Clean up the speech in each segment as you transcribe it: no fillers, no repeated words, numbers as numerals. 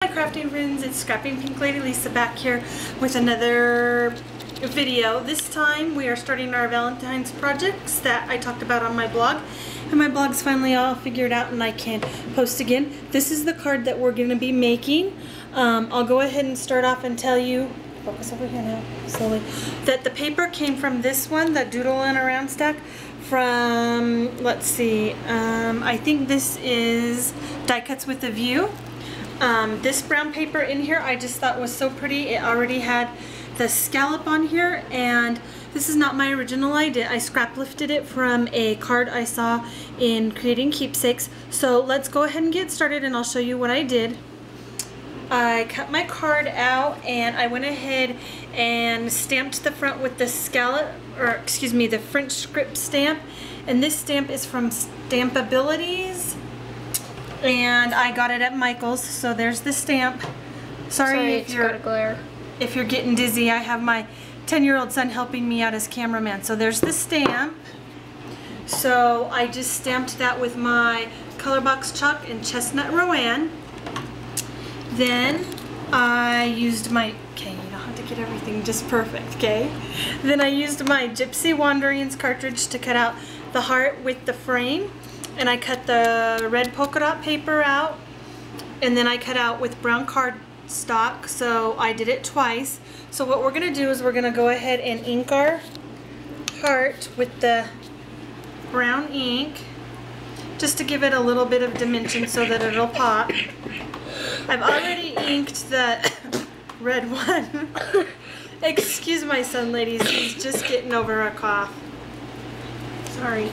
Hi crafting friends, it's Scrapping Pink Lady Lisa back here with another video. This time we are starting our Valentine's projects that I talked about on my blog. And my blog's finally all figured out and I can post again. This is the card that we're going to be making. I'll go ahead and start off and tell you, focus over here now, slowly, that the paper came from this one, the Doodle and Around stack, from, let's see, I think this is Die Cuts with a View. This brown paper in here I just thought was so pretty. It already had the scallop on here, and this is not my original idea. I scrap lifted it from a card I saw in Creating Keepsakes. So let's go ahead and get started and I'll show you what I did. I cut my card out and I went ahead and stamped the front with the scallop, or excuse me, the French script stamp. And this stamp is from Stampabilities. And I got it at Michael's, so there's the stamp. Sorry if you're getting dizzy. I have my 10-year-old son helping me out as cameraman. So there's the stamp. So I just stamped that with my color box chalk and chestnut Rowan. Then I used my, okay, you don't have to get everything just perfect, okay? Then I used my Gypsy Wanderings cartridge to cut out the heart with the frame. And I cut the red polka dot paper out, and then I cut out with brown cardstock, so I did it twice. So what we're going to do is we're going to go ahead and ink our heart with the brown ink, just to give it a little bit of dimension so that it'll pop. I've already inked the red one. Excuse my son, ladies, he's just getting over a cough. Sorry.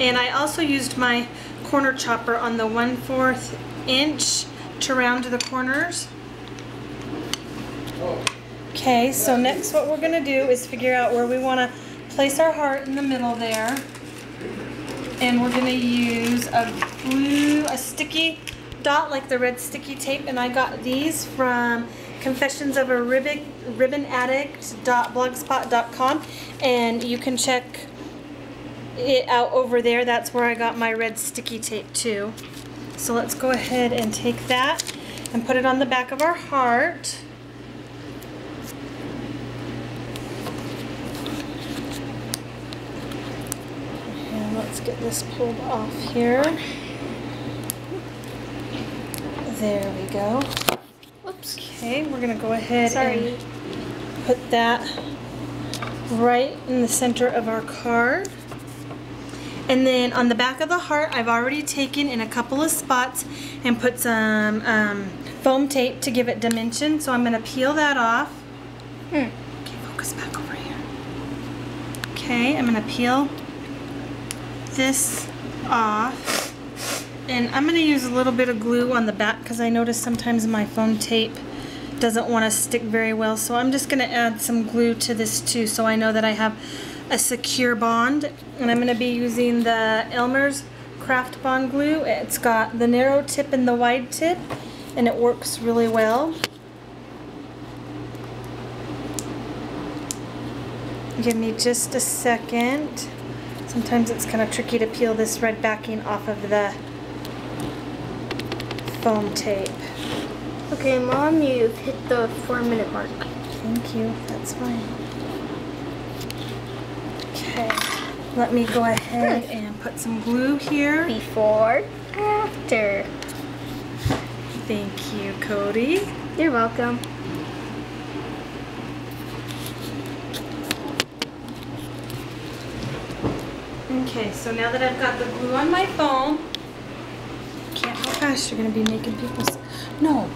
And I also used my corner chopper on the 1/4 inch to round the corners. Okay, so next what we're going to do is figure out where we want to place our heart in the middle there. And we're going to use a sticky dot like the red sticky tape. And I got these from Confessions of a Ribbon Addict.blogspot.com, and you can check it out over there. That's where I got my red sticky tape too. So let's go ahead and take that and put it on the back of our heart. And let's get this pulled off here. There we go. Oops. Okay, we're gonna go ahead and put that right in the center of our card. And then on the back of the heart, I've already taken in a couple of spots and put some foam tape to give it dimension. So I'm going to peel that off. Okay, focus back over here. Okay, I'm going to peel this off. And I'm going to use a little bit of glue on the back because I notice sometimes my foam tape doesn't want to stick very well. So I'm just going to add some glue to this too, so I know that I have a secure bond. And I'm going to be using the Elmer's Craft Bond glue. It's got the narrow tip and the wide tip, and it works really well. Give me just a second. Sometimes it's kind of tricky to peel this red backing off of the foam tape. Okay, Mom, you've hit the 4-minute mark. Thank you, that's fine. Okay, let me go ahead and put some glue here. Before, after. Thank you, Cody. You're welcome. Okay, so now that I've got the glue on my foam, can't how fast you're going to be making people. No,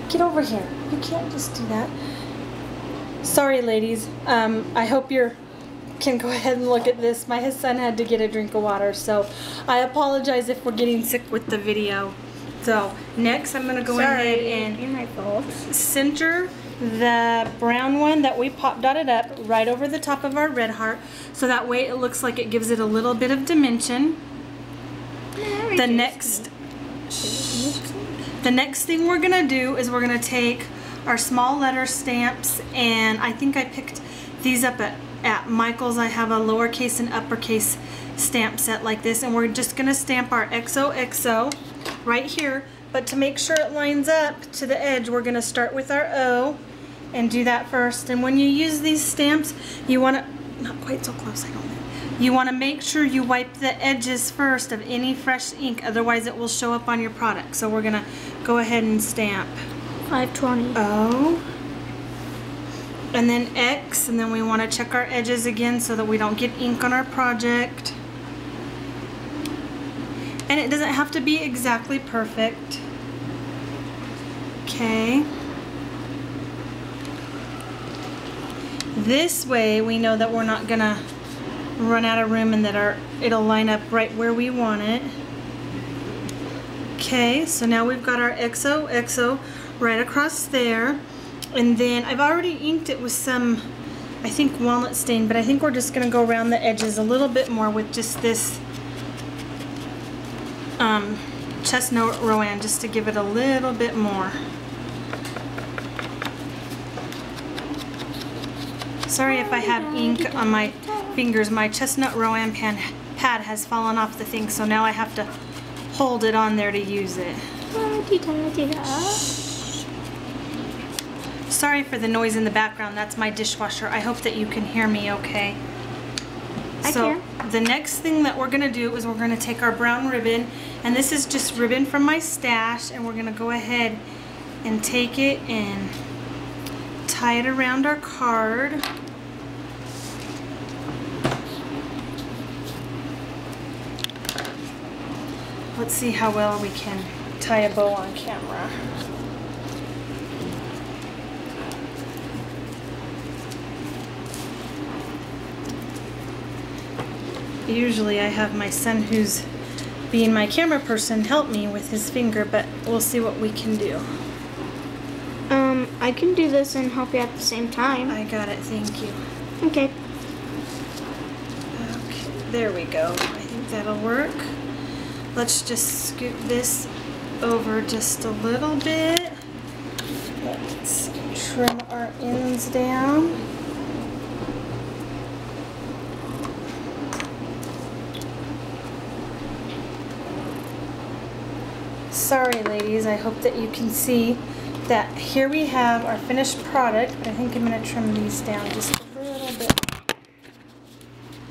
get over here. You can't just do that. Sorry, ladies. I hope you're can go ahead and look at this. My son had to get a drink of water, so I apologize if we're getting sick with the video. So next I'm going to go ahead and center the brown one that we pop dotted up right over the top of our red heart, so that way it looks like it gives it a little bit of dimension. The next thing we're going to do is we're going to take our small letter stamps, and I think I picked these up at Michael's. I have a lowercase and uppercase stamp set like this, and we're just going to stamp our XOXO right here. But to make sure it lines up to the edge, we're going to start with our O and do that first. And when you use these stamps, you want to, not quite so close, I don't think. You want to make sure you wipe the edges first of any fresh ink, otherwise it will show up on your product. So we're going to go ahead and stamp 520. O. And then X, and then we want to check our edges again so that we don't get ink on our project. And it doesn't have to be exactly perfect. Okay. This way we know that we're not gonna run out of room and that it'll line up right where we want it. Okay, so now we've got our XOXO right across there. And then I've already inked it with some, I think, walnut stain, but I think we're just gonna go around the edges a little bit more with just this chestnut Rowan, just to give it a little bit more. Sorry if I have ink on my fingers. My chestnut Rowan pad has fallen off the thing, so now I have to hold it on there to use it. Sorry for the noise in the background. That's my dishwasher. I hope that you can hear me okay. So the next thing that we're going to do is we're going to take our brown ribbon, and this is just ribbon from my stash, and we're going to go ahead and take it and tie it around our card. Let's see how well we can tie a bow on camera. Usually I have my son, who's being my camera person, help me with his finger, but we'll see what we can do. I can do this and help you at the same time. I got it, thank you. Okay. Okay, there we go. I think that'll work. Let's just scoot this over just a little bit. Let's trim our ends down. Sorry ladies, I hope that you can see that here we have our finished product, but I think I'm going to trim these down just a little bit.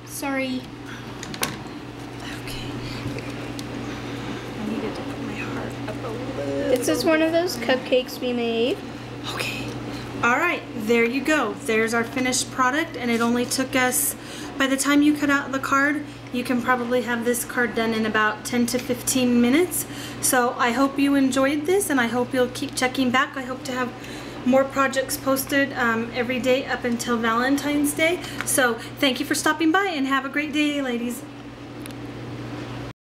Sorry. Okay. I needed to put my heart up a little. This is one of those cupcakes we made. Okay. Alright, there you go. There's our finished product, and it only took us, by the time you cut out the card, you can probably have this card done in about 10 to 15 minutes. So I hope you enjoyed this, and I hope you'll keep checking back. I hope to have more projects posted every day up until Valentine's Day. So thank you for stopping by, and have a great day, ladies.